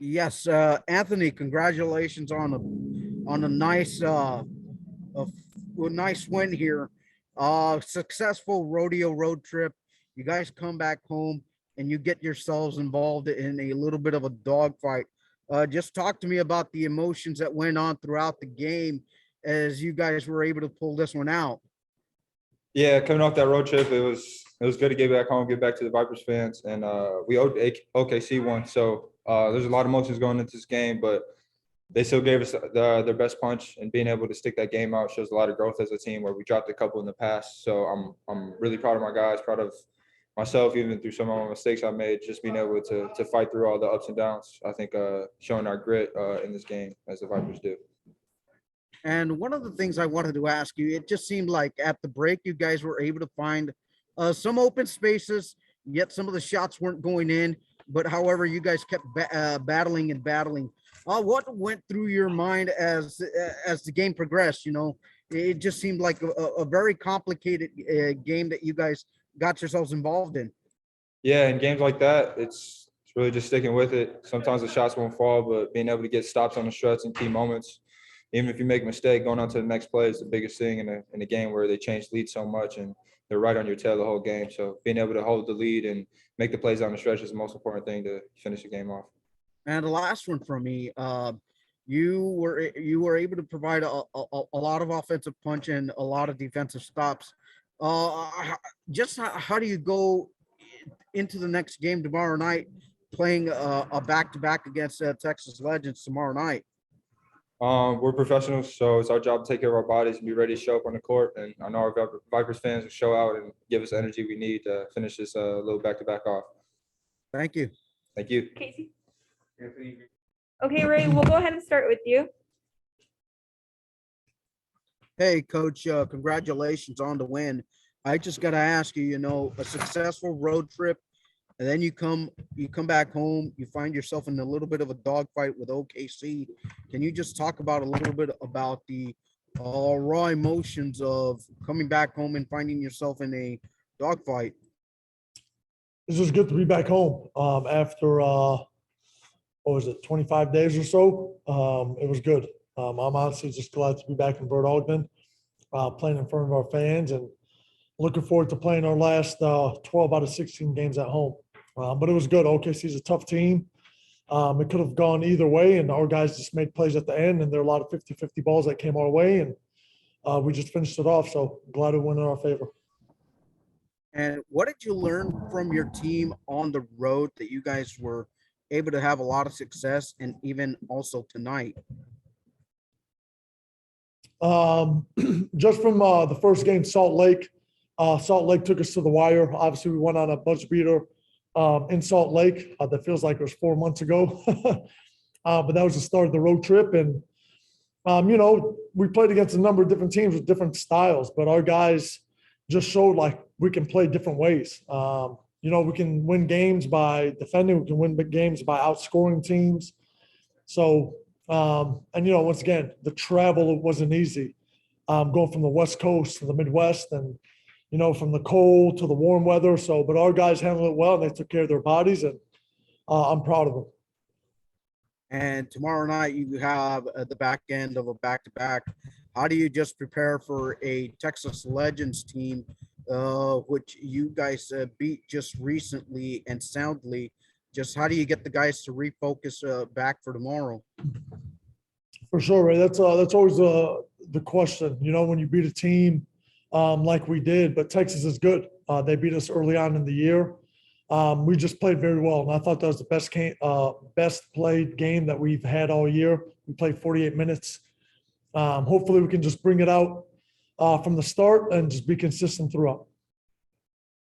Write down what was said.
Yes, Anthony, congratulations on a nice win here. Successful rodeo road trip. You guys come back home and you get yourselves involved in a little bit of a dogfight. Just talk to me about the emotions that went on throughout the game as you guys were able to pull this one out. Yeah, coming off that road trip, it was good to get back home, get back to the Vipers fans, and we owed OKC one. So there's a lot of emotions going into this game, but they still gave us their best punch, and being able to stick that game out shows a lot of growth as a team. Where we dropped a couple in the past, so I'm really proud of my guys, proud of myself, even through some of my mistakes I made. Just being able to fight through all the ups and downs, I think showing our grit in this game as the Vipers do. And one of the things I wanted to ask you, it just seemed like at the break, you guys were able to find some open spaces, yet some of the shots weren't going in. But however, you guys kept battling and battling. What went through your mind as the game progressed? You know, it just seemed like a very complicated game that you guys got yourselves involved in. Yeah, in games like that, it's really just sticking with it. Sometimes the shots won't fall, but being able to get stops on the stretch in key moments, even if you make a mistake, going on to the next play is the biggest thing in a game where they change lead so much and they're right on your tail the whole game. So being able to hold the lead and make the plays on the stretch is the most important thing to finish the game off. And the last one from me, you were able to provide a lot of offensive punch and a lot of defensive stops. Just how do you go into the next game tomorrow night, playing a back-to-back against Texas Legends tomorrow night? We're professionals, so it's our job to take care of our bodies and be ready to show up on the court. And I know our Vipers fans will show out and give us the energy we need to finish this little back-to-back off. Thank you. Thank you. Casey. Okay, Ray, we'll go ahead and start with you. Hey, Coach, congratulations on the win. I just got to ask you, you know, a successful road trip, and then you come back home, you find yourself in a little bit of a dogfight with OKC. Can you just talk about a little bit about the raw emotions of coming back home and finding yourself in a dogfight? It's just good to be back home after, what was it, 25 days or so. It was good. I'm honestly just glad to be back in Bert Ogden, playing in front of our fans, and looking forward to playing our last 12 out of 16 games at home. But it was good. OKC is a tough team. It could have gone either way, and our guys just made plays at the end, and there are a lot of 50-50 balls that came our way, and we just finished it off. So glad it went in our favor. And what did you learn from your team on the road that you guys were able to have a lot of success, and even also tonight? Just from the first game, Salt Lake. Salt Lake took us to the wire. Obviously, we went on a buzzer beater in Salt Lake. That feels like it was 4 months ago. But that was the start of the road trip. And, you know, we played against a number of different teams with different styles, but our guys just showed like we can play different ways. You know, we can win games by defending. We can win games by outscoring teams. So, and, you know, once again, the travel wasn't easy. Going from the West Coast to the Midwest, and, you know, from the cold to the warm weather. So, but our guys handled it well, and they took care of their bodies, and I'm proud of them. And tomorrow night you have the back end of a back-to-back. How do you just prepare for a Texas Legends team, which you guys beat just recently and soundly? Just how do you get the guys to refocus back for tomorrow? For sure, Ray. That's always the question. You know, when you beat a team like we did, but Texas is good. They beat us early on in the year. We just played very well, and I thought that was the best played game that we've had all year. We played 48 minutes. Hopefully, we can just bring it out from the start and just be consistent throughout.